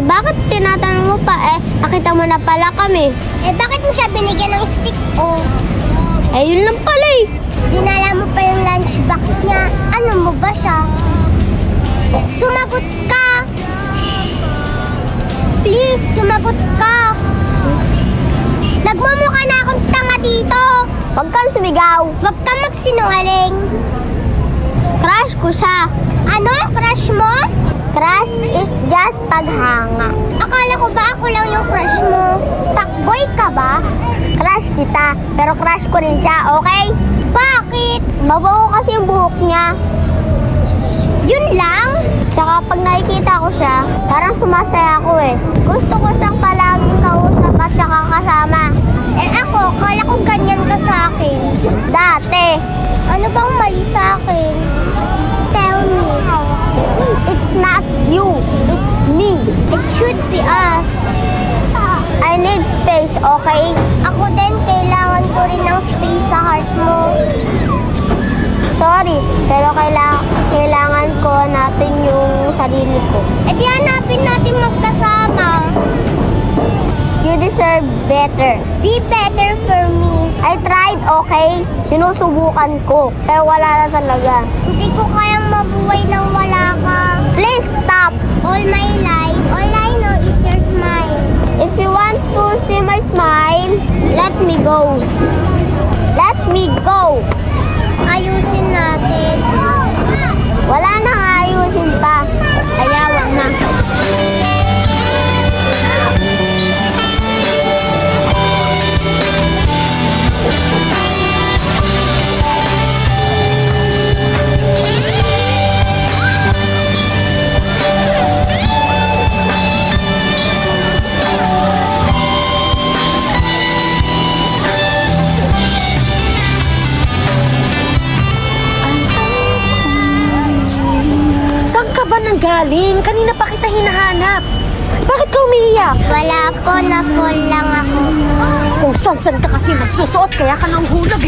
Eh bakit tinatanong mo pa nakita mo na pala kami? Eh bakit mo siya binigyan ng stick Eh yun lang pala Dinala mo pa yung lunchbox niya. Ano mo ba siya? Sumagot ka! Please, sumagot ka! Nagmumukha na akong tanga dito! Huwag kang sumigaw! Huwag kang magsinungaling! Crush ko siya! Ano? Crush mo? Crush is just paghanga. Akala ko ba ako lang yung crush mo? Fuckboy ka ba? Crush kita, pero crush ko rin siya, okay? Bakit? Mabaho kasi yung buhok niya. Yun lang? Tsaka pag nakikita ko siya, parang sumasaya ako Gusto ko siyang palaging kausap at tsaka kasama. Ako, kala ko ganyan ka sa akin. Dati. Ano bang mali sa akin? Tell me. It's not you. It's me. It should be us. I need space, okay? Ako din, kailangan ko rin ng space sa heart mo. Sorry, pero kailangan ko hanapin yung sarili ko. Di hanapin natin magkasama. You deserve better. Be better for me. I tried, okay? Sinusubukan ko, pero wala na talaga. Hindi ko kayang mabuhay nang wala ka. Please stop. All my life, all I know is your smile. If you want to see my smile, let me go. Let me go. Ayusin natin. Wala nang ayusin pa. Kaya wag na. Galing? Kanina pa kita hinahanap. Bakit ka umiiyak? Wala po, na-fall lang ako. Kung saan ka kasi nagsusuot, kaya ka nang hulog